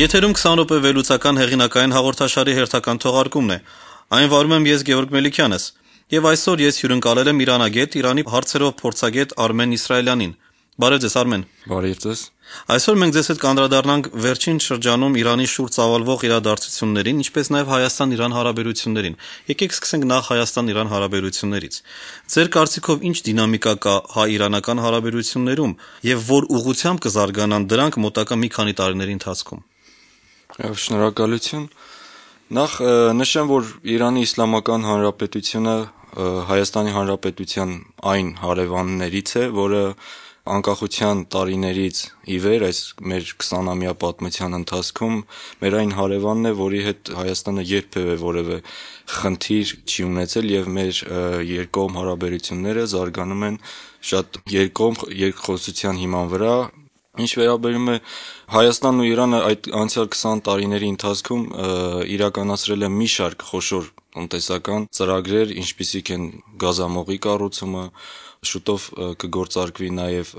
Եթերում 20 րոպե վերլուծական հեղինակային հաղորդաշարի հերթական թողարկումն է։ Այն վարում եմ ես Գևորգ Մելիքյանս, եւ այսօր ես հյուրընկալել եմ իրանագետ, Իրանի հարցերով փորձագետ Արմեն Իսրայելյանին։ Բարև ձեզ, Արմեն։ Բարև ձեզ։ Այսօր մենք ձեզ հետ կանդրադառնանք վերջին շրջանում Իրանի շուրջ ծավալվող իրադարձություններին, ինչպես նաև Հայաստան-Իրան հարաբերություններին։ Եկեք սկսենք նախ Հայաստան-Իրան հարաբերություններից։ Ձեր կարծիքով ինչ դինամիկա կա հայ-իրանական հարաբերություններում եւ որ ուղղությամբ կզարգանան դրանք մոտակա մի քանի տարիների ընթացքում։ Շնորհակալություն։ Նախ նշեմ, որ Իրանի Իսլամական Հանրապետությունը Հայաստանի Հանրապետության այն հարևաններից է, որը անկախության տարիներից ի վեր այս մեր 20-ամյա պատմության ընթացքում մեր այն հարևանն է, որի հետ Հայաստանը երբևէ որևէ խնդիր չի ունեցել եւ մեր երկկողմ հարաբերությունները զարգանում են շատ երկկողմ երկխոսության հիման վրա։ Ինչ վերաբերում է Հայաստանն ու Իրանը այդ անցյալ 20 տարիների ընթացքում իրականացրել է մի շարք խոշոր տնտեսական ծրագրեր, ինչպիսիք են գազամողի կառուցումը, շուտով կգործարկվի նաև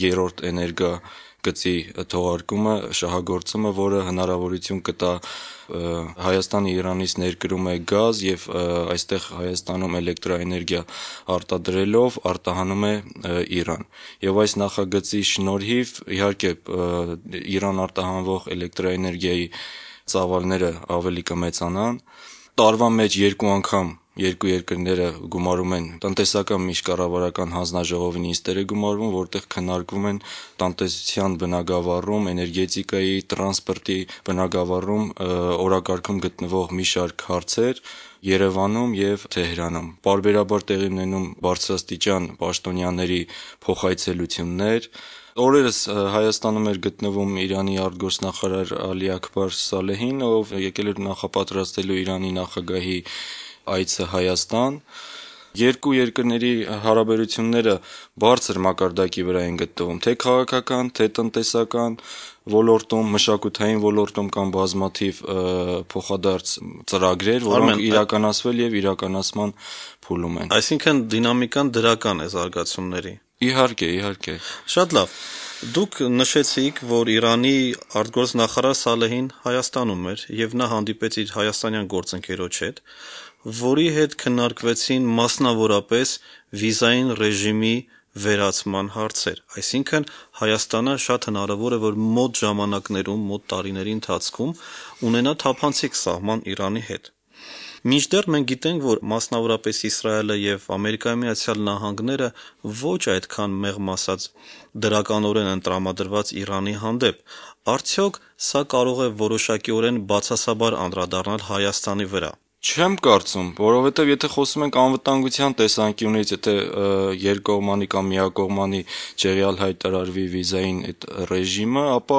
երրորդ էներգագծի թողարկումը, շահագործումը, որը հնարավորություն կտա Հայաստանը Իրանից ներկրում է գազ եւ այստեղ Հայաստանում էլեկտրաէներգիա արտադրելով արտահանում է Իրան։ Եվ այս նախագծի շնորհիվ իհարկե Իրան արտահանվող էլեկտրաէներգիայի ծավալները ավելի կմեծանան։ Տարվա մեջ երկու անգամ երկու երկրները գումարում են տնտեսական միջկառավարական հանձնաժողովի նիստեր է գումարվում, որտեղ քննարկվում են տնտեսության բնագավառում, էներգետիկայի, տրանսպորտի բնագավառում օրակարգում գտնվող մի շարք հարցեր Երևանում եւ Թեհրանում։ Պարբերաբար տեղի ունենում բարձրաստիճան պաշտոնյաների փոխայցելություններ։ Օրերս Հայաստանում էր գտնվում Իրանի արտգործնախարար Ալի Աքբար Սալեհին, ով եկել էր նախապատրաստելու Իրանի նախագահի այցը Հայաստան։ Երկու երկրների հարաբերությունները բարձր մակարդակի վրա են գտնվում, թե քաղաքական, թե տնտեսական ոլորտում, մշակութային ոլորտում կան բազմաթիվ փոխադարձ ծրագրեր, որոնք իրականացվել եւ իրականացման փուլում են։ Այսինքն դինամիկան դրական է զարգացումների։ Իհարկե։ Շատ լավ։ Դուք նշեցիք, որ Իրանի արտգործնախարար Սալեհին Հայաստանում էր եւ նա հանդիպեց իր հայաստանյան գործընկերոջ հետ, որի հետ քննարկվեցին մասնավորապես վիզային ռեժիմի վերացման հարցեր։ Այսինքն Հայաստանը շատ հնարավոր է, որ մոտ ժամանակներում, մոտ տարիների ընթացքում ունենա թափանցիկ սահման Իրանի հետ։ Մինչդեռ մենք գիտենք, որ մասնավորապես Իսրայելը եւ Ամերիկայի Միացյալ Նահանգները ոչ այդքան մեղմ ասած դրականորեն են տրամադրված Իրանի հանդեպ։ Արդյոք սա կարող է որոշակիորեն բացասաբար անդրադառնալ Հայաստանի վրա։ Չեմ կարծում, որովհետև եթե խոսում ենք անվտանգության տեսանկյունից, եթե երկկողմանի կամ միակողմանի ջերյալ հայտարարվի վիզային այդ ռեժիմը, ապա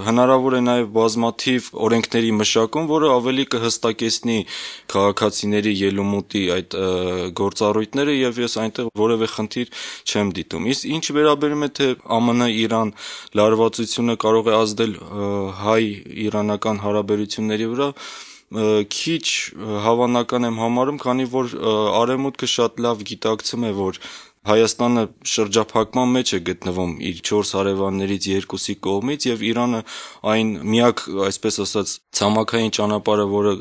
հնարավոր է նաև բազմաթիվ օրենքների մշակում, որը ավելի կհստակեցնի քաղաքացիների ելումուտի այդ գործառույթները եւ ես այնտեղ որևէ խնդիր չեմ դիտում։ Իսկ ինչ վերաբերում է թե ԱՄՆ-Իրան լարվածությունը կարող է ազդել հայ-իրանական հարաբերությունների վրա, քիչ հավանական եմ համարում, քանի որ Արևմուտքը շատ լավ գիտակցում է, որ Հայաստանը շրջափակման մեջ է գտնվում իր 4 հարևաններից երկուսի կողմից եւ Իրանը այն միակ, այսպես ասած, ցամաքային ճանապարհը, որը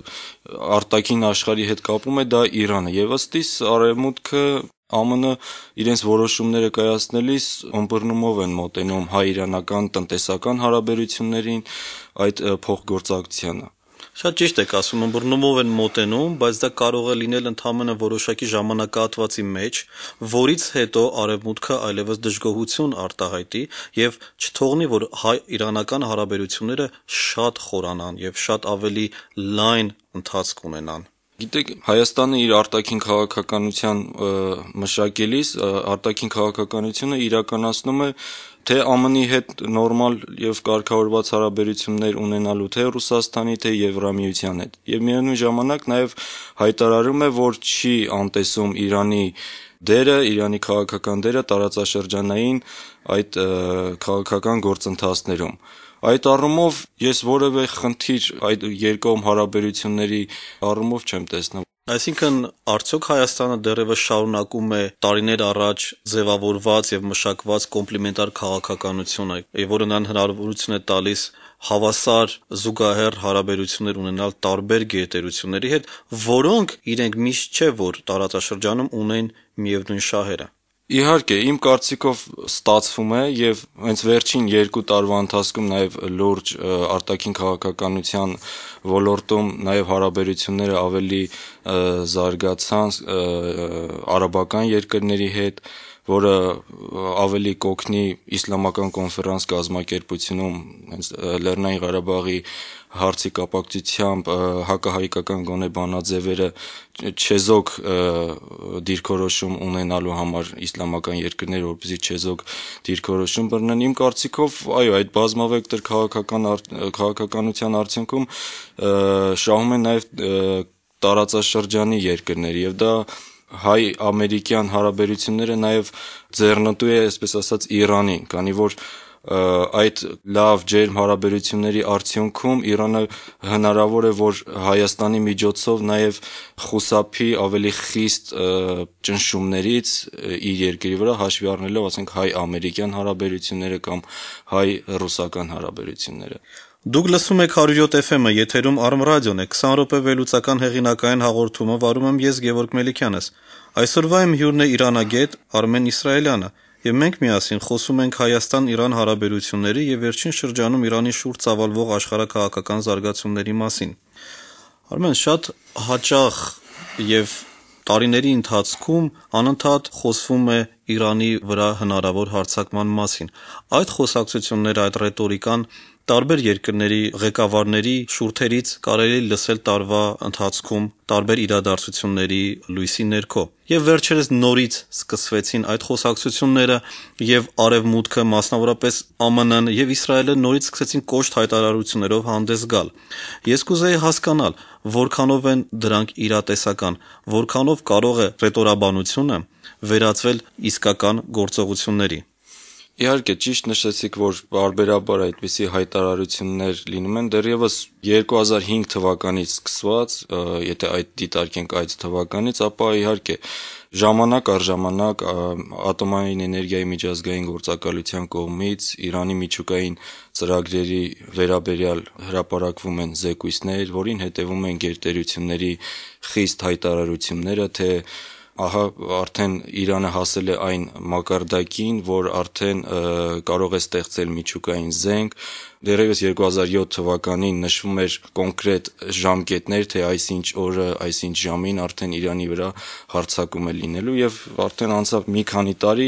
արտաքին աշխարհի հետ կապում է, դա Իրանը եւ ըստ իս Արևմուտքը ԱՄՆ իրենց որոշումները կայացնելիս ըմբռնումով են մոտենում հայ-իրանական տնտեսական հարաբերություններին, այդ փոխգործակցությանը։ Շատ ճիշտ եք ասում, ըմբռնումով են մոտենում, բայց դա կարող է լինել ընդհանրապես որոշակի ժամանակահատվածի մեջ, որից հետո Արևմուտքը այլևս դժգոհություն արտահայտի եւ չթողնի, որ հայ-իրանական հարաբերությունները շատ խորանան եւ շատ ավելի լայն ընթացք ունենան։ Գիտեք, Հայաստանը իր արտաքին քաղաքականության մշակելիս արտաքին քաղաքականությունը իրականացնում է թե ԱՄՆ-ի հետ նորմալ եւ կարգավորված հարաբերություններ ունենալու թե Ռուսաստանի, թե Եվրամիության հետ։ Եվ միևնույն ժամանակ նաեւ հայտարարում է, որ չի անտեսում Իրանի դերը, Իրանի քաղաքական դերը տարածաշրջանային այդ քաղաքական գործընթացներում։ Այդ առումով ես որևէ խնդիր այդ երկկողմ հարաբերությունների առումով չեմ տեսնում։ Այսինքն, արդյոք Հայաստանը դեռևս շարունակում է տարիներ առաջ ձևավորված եւ մշակված կոմպլեմենտար քաղաքականությունը, որը նրան հնարավորություն է տալիս հավասար զուգահեռ հարաբերություններ ունենալ տարբեր գերտերությունների հետ, որոնք իրենք միշտ չէ որ տարածաշրջանում ունեն միևնույն շահերը։ Իհարկե, իմ կարծիքով ստացվում է եւ հենց վերջին 2 տարվա ընթացքում նաեւ լուրջ արտաքին քաղաքականության ոլորտում նաեւ հարաբերությունները ավելի զարգացան արաբական երկրների հետ, որը ավելի կօգնի իսլամական կոնֆերանս կազմակերպությունում հենց Լեռնային Ղարաբաղի հարցի կապակցությամբ հակահայկական գոնե բանաձևերը չեզոք դիրքորոշում ունենալու համար իսլամական երկրներ, որպեսզի չեզոք դիրքորոշում բռնեն։ Իմ կարծիքով, այո, այդ բազմավեկտոր քաղաքականության արդյունքում շահում են նաև տարածաշրջանի երկրներ եւ դա հայ-ամերիկյան հարաբերությունները նաև ձեռնտու է, այսպես ասած, Իրանին, քանի որ այդ լավ ջերմ հարաբերությունների արդյունքում Իրանը հնարավոր է որ Հայաստանի միջոցով նաև խուսափի ավելի խիստ ճնշումներից իր երկրի վրա, հաշվի առնելով, ասենք, հայ-ամերիկյան հարաբերությունները կամ հայ-ռուսական հարաբերությունները։ Դուք լսում եք 107 FM-ը, եթերում Arm Radio-ն է, 20 րոպե վերլուծական հեղինակային հաղորդումը վարում եմ ես Գևորգ Մելիքյանս։ Այսօրվա իմ հյուրն է իրանագետ Արմեն Իսրայելյանը, եւ մենք միասին խոսում ենք Հայաստան-Իրան հարաբերությունների եւ վերջին շրջանում Իրանի շուրջ ծավալվող աշխարհակաղակական զարգացումների մասին։ Արմեն, շատ հաճախ եւ տարիների ընթացքում անընդհատ խոսվում է Իրանի վրա հնարավոր հարձակման մասին։ Այդ խոսակցությունները, այդ ռետորիկան տարբեր երկրների ղեկավարների շուրթերից կարելի լսել տարվա ընթացքում տարբեր իրադարձությունների լույսի ներքո։ Եվ վերջերս նորից սկսվեցին այդ խոսակցությունները եւ Արևմուտքը, մասնավորապես ԱՄՆ-ն եւ Իսրայելը նորից սկսեցին կոշտ հայտարարություններով հանդես գալ։ Ես կուզեի հասկանալ, որքանով են դրանք իրատեսական, որքանով կարող է ռետորաբանությունը վերածվել իսկական գործողությունների։ Իհարկե, ճիշտ նշեցիք, որ բարբերաբար այդպիսի հայտարարություններ լինում են դեռևս 2005 թվականից սկսված, եթե այդ դիտարկենք այդ թվականից, ապա իհարկե ժամանակ առ ժամանակ ատոմային էներգիայի միջազգային գործակալության կողմից Իրանի միջուկային ծրագրերի վերաբերյալ հրապարակվում են զեկույցներ, որին հետևում են գերտերությունների խիստ հայտարարությունները, թե ահա արդեն Իրանը հասել է այն մակարդակին, որ արդեն կարող է ստեղծել միջուկային զենք, դեռևս 2007 թվականին նշվում էր կոնկրետ ժամկետներ, թե այսինչ օրը, այսինչ ժամին արդեն Իրանի վրա հարձակում է լինելու եւ արդեն անցավ մի քանի տարի,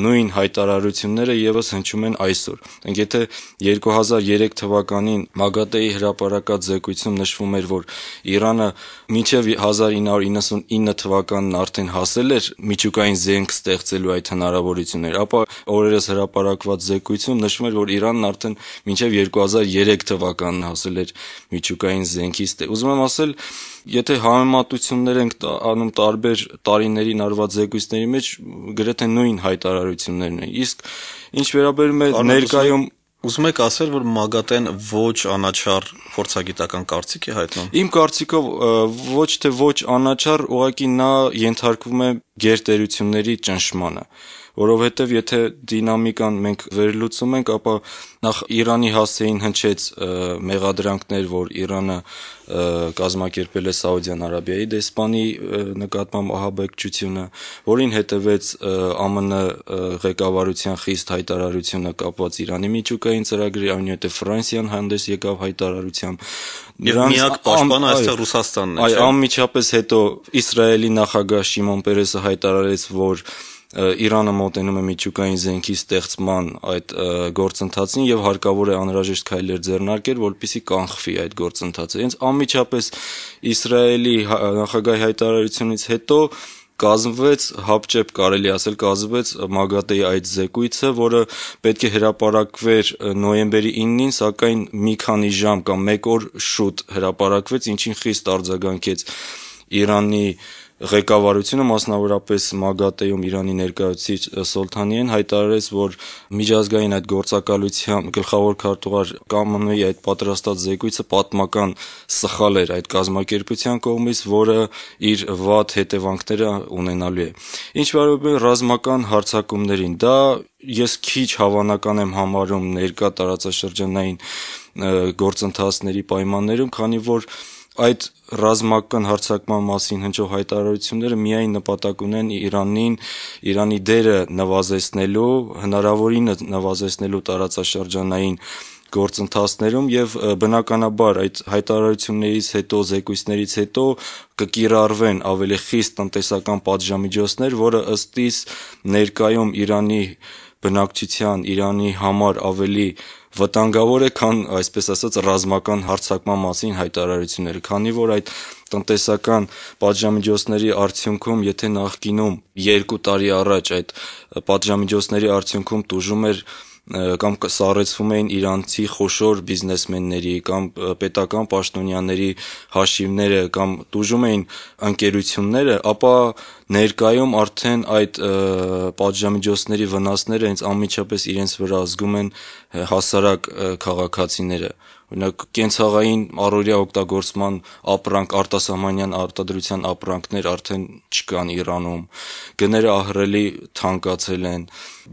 նույն հայտարարությունները եւս հնչում են այսօր։ Եթե 2003 թվականին ՄԱԳԱՏԷ-ի հրապարակած զեկույցում նշվում էր, որ Իրանը մինչև 1999 թվականն արդեն հասել էր միջուկային զենք ստեղծելու այդ հնարավորություններ, ապա օրերս հրապարակված զեկույցում նշվում էր, որ Իրանն արդեն մինչև 2003 թվականն հասել էր միջուկային զենքի Ուզում եմ ասել, եթե համեմատություններ ենք անում տարբեր տարիներին արված զեկույցների մեջ, գրեթե նույն հայտարարություններն են։ Իսկ ինչ վերաբերում է ներկայում Ուզում եք ասել, որ ՄԱԳԱՏԷ-ն ոչ անաչառ փորձագիտական կարծիք է հայտնում։ Իմ կարծիքով ոչ թե ոչ անաչառ, ուղղակի նա ենթարկվում է գերտերությունների ճնշմանը, որովհետև եթե դինամիկան մենք վերլուծում ենք, ապա նախ Իրանի հասցեին հնչեց մեղադրանքներ, որ Իրանը կազմակերպել է Սաուդյան Արաբիայի դեսպանի նկատմամբ ահաբեկչությունը, որին հետևեց ԱՄՆ ղեկավարության խիստ հայտարարությունը կապված Իրանի միջուկային ծրագրի, այնուհետև Ֆրանսիան հանդես եկավ հայտարարությամբ։ Եվ միակ պաշտպանը այստեղ Ռուսաստանն է։ Այո, անմիջապես հետո Իսրայելի նախագահ Շիմոն Պերեսը հայտարարեց, որ Իրանը մոտենում է միջուկային զենքի ստեղծման այդ գործընթացին եւ հարկավոր է անհրաժեշտ քայլեր ձեռնարկել, որպեսզի կանխվի այդ գործընթացը։ Հենց անմիջապես Իսրայելի նախագահի հայտարարությունից հետո կազմվեց, հապճեպ կարելի ասել, կազմվեց ՄԱԳԱՏԷ-ի այդ զեկույցը, որը պետք է հրապարակվեր նոյեմբերի 9-ին, սակայն մի քանի ժամ կամ մեկ օր շուտ հրապարակվեց, ինչին խիստ արձագանքեց Իրանի ղեկավարությունը, մասնավորապես ՄԱԳԱՏԷ-ում Իրանի ներկայացուցիչ Սոլթանիեն հայտարարեց, որ միջազգային այդ գործակալության գլխավոր քարտուղար Կամենոյի այդ պատրաստած զեկույցը պատմական սխալ էր այդ կազմակերպության կողմից, որը իր վատ հետևանքները ունենալու է։ Ինչ վերաբերում է ռազմական հարձակումներին, դա ես քիչ հավանական եմ համարում ներկա տարածաշրջանային գործընթացների պայմաններում, քանի որ այդ ռազմական հարձակման մասին հնչող հայտարարությունները միայն նպատակ ունեն Իրանի դերը նվազեցնելու, հնարավորինս նվազեցնելու տարածաշրջանային գործընթացներում եւ բնականաբար այդ հայտարարություններից հետո, զեկույցներից հետո կկիրառվեն ավելի խիստ տնտեսական պատժամիջոցներ, որը ըստ իս ներկայում Իրանի բնակչության, Իրանի համար ավելի վտանգավոր է, քան այսպես ասած ռազմական հարձակման մասին հայտարարությունները, քանի որ այդ տնտեսական պատժամիջոցների արդյունքում, եթե նախկինում 2 տարի առաջ այդ պատժամիջոցների արդյունքում տուժում էր կամ սառեցվում էին իրանցի խոշոր բիզնեսմենների կամ պետական պաշտոնյաների հաշիվները կամ տուժում էին ընկերությունները, ապա ներկայում արդեն այդ պատժամիջոցների վնասները հենց անմիջապես իրենց վրա զգում են հասարակ քաղաքացիները։ Օրինակ կենցաղային առօրյա օգտագործման ապրանք, արտասահմանյան արտադրության ապրանքներ արդեն չկան Իրանում, գները ահռելի թանկացել են,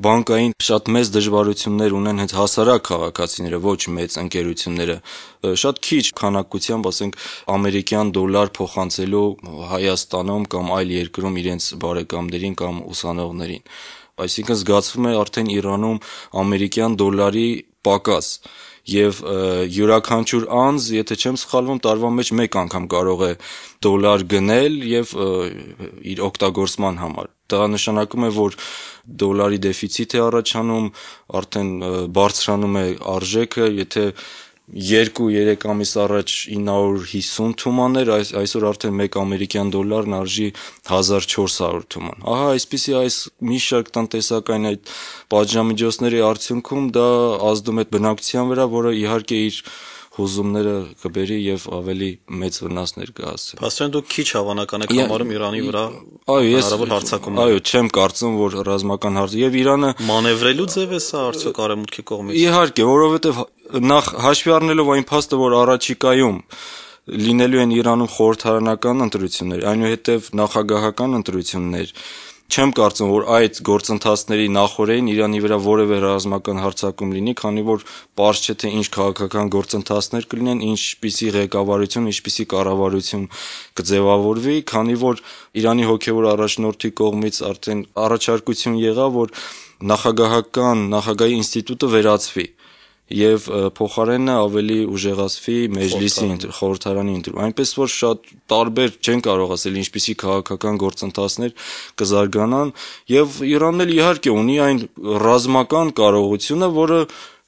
բանկային շատ մեծ դժվարություններ ունեն հենց հասարակ քաղաքացիները, ոչ մեծ ընկերությունները, շատ քիչ քանակությամբ, ասենք, ամերիկյան դոլար փոխանցելու Հայաստանում կամ այլ երկրում իրենց բարեկամներին կամ ուսանողներին։ Այսինքն զգացվում է արդեն Իրանում ամերիկյան դոլարի պակաս եւ յուրաքանչյուր անձ, եթե չեմ սխալվում, տարվա մեջ մեկ անգամ կարող է դոլար գնել եւ իր օգտագործման համար։ Դա նշանակում է, որ դոլարի դեֆիցիտ է առաջանում, արդեն բարձրանում է արժեքը, եթե 2-3 ամիս առաջ 950 թուման էր, այսօր արդեն 1 ամերիկյան դոլարն արժի 1400 թուման։ Ահա այսպիսի այս մի շարք տնտեսական այդ պատժամիջոցների արդյունքում դա ազդում է բնակչության վրա, որը իհարկե իր հուզումները կբերի եւ ավելի մեծ վնասներ կհասցնի։ Փաստորեն դուք քիչ հավանական եք համարում Իրանի վրա հնարավոր հարձակումներ։ Այո, չեմ կարծում, որ ռազմական եւ Իրանը մանևրելու ձև է սա արդյոք արևմուտքի կողմից։ Իհարկե, որովհետեւ նախ հաշվի առնելով այն փաստը, որ առաջիկայում լինելու են Իրանում խորհրդարանական ընտրություններ, այնուհետև նախագահական ընտրություններ, չեմ կարծում, որ այդ գործընթացների նախօրեին Իրանի վրա որևէ ռազմական հարձակում լինի, քանի որ պարզ չէ թե ինչ քաղաքական գործընթացներ կլինեն, ինչպիսի ղեկավարություն, ինչպիսի կառավարություն կձևավորվի, քանի որ Իրանի հոգևոր առաջնորդի կողմից արդեն առաջարկություն եղավ, որ նախագահի ինստիտուտը վերացվի եւ փոխարենը ավելի ուժեղացվի մեջլիսի խորհրդարանի ընտրում, այնպես որ շատ տարբեր չեն կարող ասել ինչպիսի քաղաքական գործընթացներ կզարգանան եւ Իրանն էլ իհարկե ունի այն ռազմական կարողությունը, որը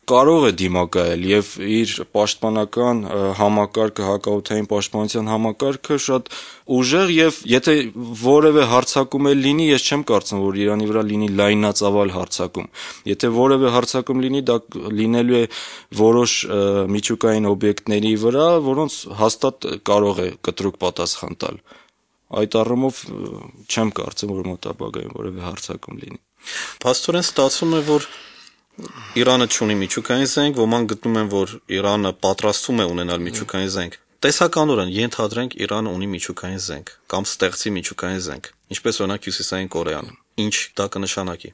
կարող է դիմակայել եւ իր պաշտպանական համակարգը, հակաօդային պաշտպանության համակարգը շատ ուժեղ եւ եթե որևէ հարձակում էլ լինի, ես չեմ կարծում, որ Իրանի վրա լինի լայնածավալ հարձակում։ Եթե որևէ հարձակում լինի, դա լինելու է որոշ միջուկային օբյեկտների վրա, որոնց հաստատ կարող է կտրուկ պատասխան տալ։ Այդ առումով չեմ կարծում, որ մոտ ապագայում որևէ հարձակում լինի։ Փաստորեն ստացվում է, որ Իրանը չունի միջուկային զենք, ոմանք գտնում են, որ Իրանը պատրաստվում է ունենալ միջուկային զենք։ Տեսականորեն ենթադրենք Իրանը ունի միջուկային զենք կամ ստեղծի միջուկային զենք, ինչպես օրինակ Հյուսիսային Կորեան։ Ինչ դա կնշանակի։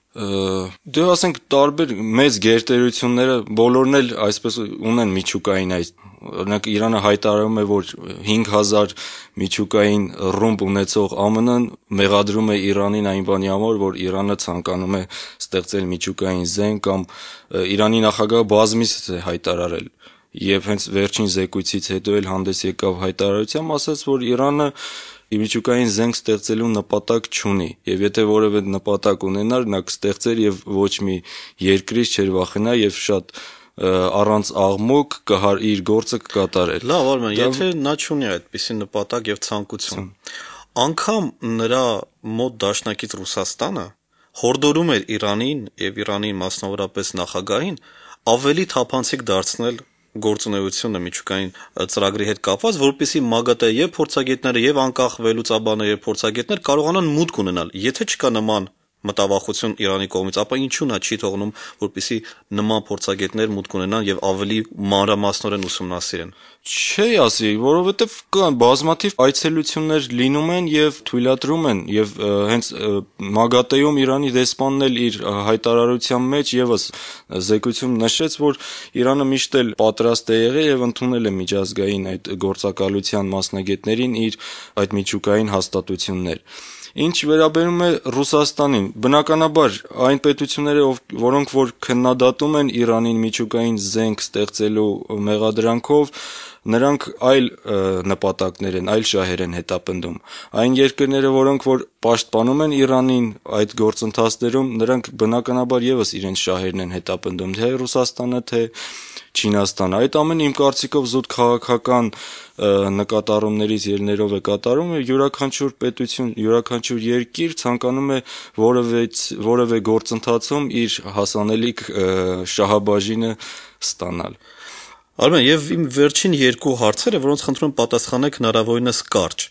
Դե ասենք տարբեր մեծ գերտերությունները բոլորն էլ այսպես ունեն միջուկային այս օրինակ Իրանը հայտարարում է, որ 5000 միջուկային ռումբ ունեցող ԱՄՆ-ն մեղադրում է Իրանին այն բանի համար, որ Իրանը ցանկանում է ստեղծել միջուկային զենք կամ Իրանի նախագահը բազմիցս է հայտարարել եւ հենց վերջին զեկույցից հետո էլ հանդես եկավ հայտարարությամբ, ասաց, որ Իրանը միջուկային զենք ստեղծելու նպատակ չունի եւ եթե որևէ նպատակ ունենար, նա կստեղծեր եւ ոչ մի երկրից չէր վախենա եւ շատ առանց աղմուկ իր գործը կկատարեր։ Լավ, Արմեն, եթե նա չունի այդպիսի նպատակ եւ ցանկություն, անգամ նրա մոտ դաշնակից Ռուսաստանը հորդորում էր Իրանին եւ Իրանի մասնավորապես նախագահին ավելի թափանցիկ դարձնել գործունեությունը միջուկային ծրագրի հետ կապված, որպեսզի ՄԱԳԱՏԷ եւ փորձագետները եւ անկախ վերլուծաբաններ եւ փորձագետներ կարողանան մուտք ունենալ։ Եթե չկա նման մտավախություն Իրանի կողմից, ապա ինչու նա չի թողնում, որպեսզի նման փորձագետներ մուտք ունենան եւ ավելի մանրամասնորեն ուսումնասիրեն։ Չի ասի, որովհետեւ կան բազմաթիվ այցելություններ լինում են եւ թույլատրում են եւ հենց ՄԱԳԱՏԷ-ում Իրանի դեսպանն էլ իր հայտարարության մեջ եւս զեկույցում նշեց, որ Իրանը միշտ էլ պատրաստ է եղել եւ ընդունել է միջազգային այդ գործակալության մասնագետներին իր այդ միջուկային հաստատություններ։ Ինչ վերաբերում է Ռուսաստանին, բնականաբար այն պետությունները, որոնք որ քննադատում են Իրանին միջուկային զենք ստեղծելու մեղադրանքով, նրանք այլ նպատակներ են, այլ շահեր են հետապնդում։ Այն երկրները, որոնք որ պաշտպանում են Իրանին այդ գործընթացներում, նրանք բնականաբար եւս իրենց շահերն են հետապնդում, թե Ռուսաստանը, թե Չինաստանը։ Այդ ամենը իմ կարծիքով զուտ քաղաքական նկատառումներից ելներով է կատարում, յուրաքանչյուր պետություն, յուրաքանչյուր երկիր ցանկանում է որևէ գործընթացում իր հասանելիք շահաբաժինը ստանալ։ Արմեն, եւ իմ վերջին երկու հարցերը, որոնց խնդրում եմ պատասխանեք հնարավորինս կարճ։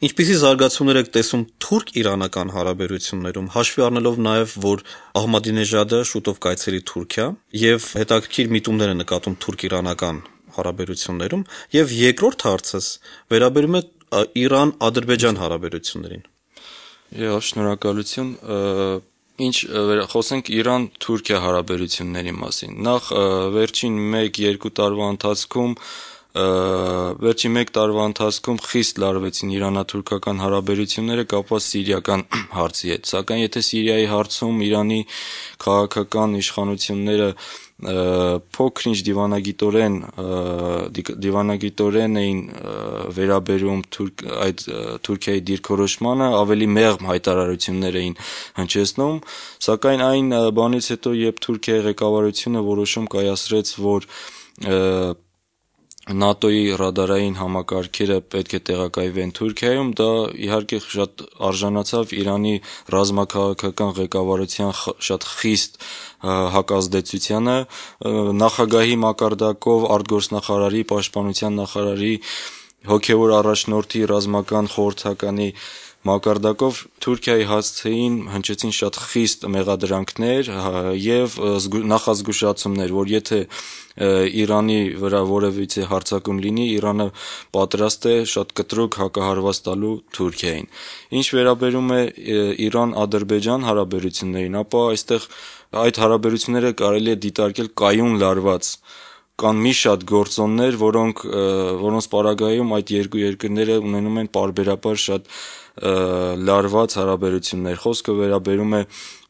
Ինչպիսի զարգացումներ եք տեսում թուրք-իրանական հարաբերություններում, հաշվի առնելով նաև, որ Ահմադինեժադը շուտով կայցելի Թուրքիա եւ հետաքրքիր միտումներ է նկատում թուրք-իրանական հարաբերություններում, եւ երկրորդ հարցս վերաբերում է Իրան-Ադրբեջան հարաբերություններին։ Եվ շնորհակալություն, խոսենք Իրան-Թուրքիա հարաբերությունների մասին։ Նախ վերջին 1-2 տարվա ընթացքում խիստ լարվեցին իրանա-թուրքական հարաբերությունները կապված սիրիական հարցի հետ, սակայն եթե Սիրիայի հարցում Իրանի քաղաքական իշխանությունները փոքր-ինչ դիվանագիտորեն էին վերաբերում այդ Թուրքիայի դիրքորոշմանը, ավելի մեղմ հայտարարություններ էին հնչեցնում, սակայն այն բանից հետո, երբ Թուրքիայի ղեկավարությունը որոշում կայացրեց, որ ՆԱՏՕ-ի ռադարային համակարգերը պետք է տեղակայվեն Թուրքիայում, դա իհարկե շատ արժանացավ Իրանի ռազմաքաղաքական ղեկավարության շատ խիստ հակազդեցությանը, նախագահի մակարդակով, արտգործնախարարի, պաշտպանության նախարարի, հոգևոր առաջնորդի, ռազմական խորհրդականի մակարդակով Թուրքիայի հասցեին հնչեցին շատ խիստ մեղադրանքներ եւ նախազգուշացումներ, որ եթե Իրանի վրա որևիցե հարձակում լինի, Իրանը պատրաստ է շատ կտրուկ հակահարված տալու Թուրքիային։ Ինչ վերաբերում է Իրան-Ադրբեջան հարաբերություններին, ապա այստեղ այդ հարաբերությունները կարելի է դիտարկել կայուն լարված։ Կան մի շատ գործոններ, որոնց պարագայում այդ երկու երկրները ունենում են պարբերաբար շատ լարված հարաբերություններ։ Խոսքը վերաբերում է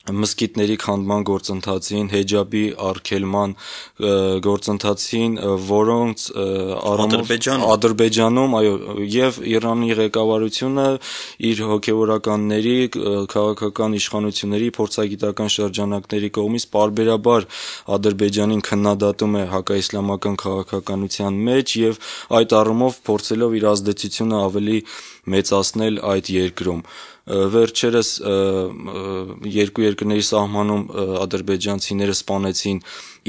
մզկիթների քանդման գործընթացին, հեջաբի արգելման գործընթացին, որոնց Ադրբեջանում, այո, եւ Իրանի ղեկավարությունը իր հոգեվորականների, քաղաքական իշխանությունների, փորձագիտական շրջանակների կողմից պարբերաբար Ադրբեջանին քննադատում է հակաիսլամական քաղաքականության մեջ եւ այդ առումով փորձելով իր ազդեցությունը ավելի մեծացնել այդ երկրում։ Վերջերս երկու երկրների սահմանում ադրբեջանցիները սպանեցին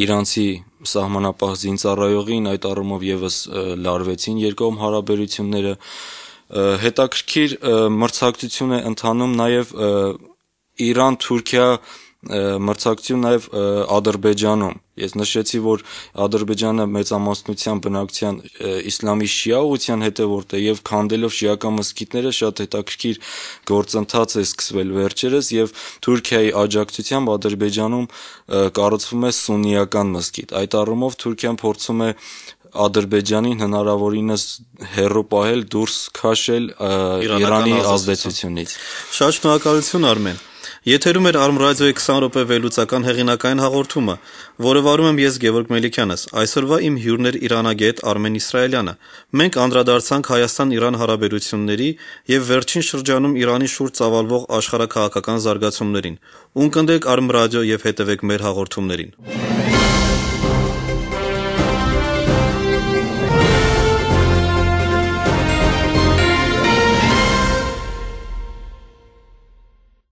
իրանցի սահմանապահ զինծառայողին, այդ առումով եւս լարվեցին երկկողմ հարաբերությունները։ Հետաքրքիր մրցակցություն է ընթանում նաեւ Իրան-Թուրքիա մրցակցություն նաև Ադրբեջանում։ Ես նշեցի, որ Ադրբեջանը մեծամասնության բնակչության իսլամի շիա ուղղության հետևորդ է եւ քանդելով շիական մզկիթները շատ հետաքրքիր գործընթաց է սկսվել վերջերս եւ Թուրքիայի աջակցությամբ Ադրբեջանում կառուցվում է սուննիական մզկիթ։ Այդ առումով Թուրքիան փորձում է Ադրբեջանին հնարավորինս հեռու պահել, դուրս քաշել Իրանի ազդեցությունից։ Շատ շնորհակալություն, Արմեն։ Եթերում էր Arm Radio-ի 20 րոպե վերլուծական հեղինակային հաղորդումը, որը վարում եմ ես Գևորգ Մելիքյանս։ Այսօրվա իմ հյուրն էր իրանագետ Արմեն Իսրայելյանը։ Մենք անդրադարձանք Հայաստան-Իրան հարաբերությունների եւ վերջին շրջանում Իրանի շուրջ ծավալվող աշխարհաքաղաքական զարգացումներին։ Ունկնդրեք Arm Radio եւ հետեւեք մեր հաղորդումներին։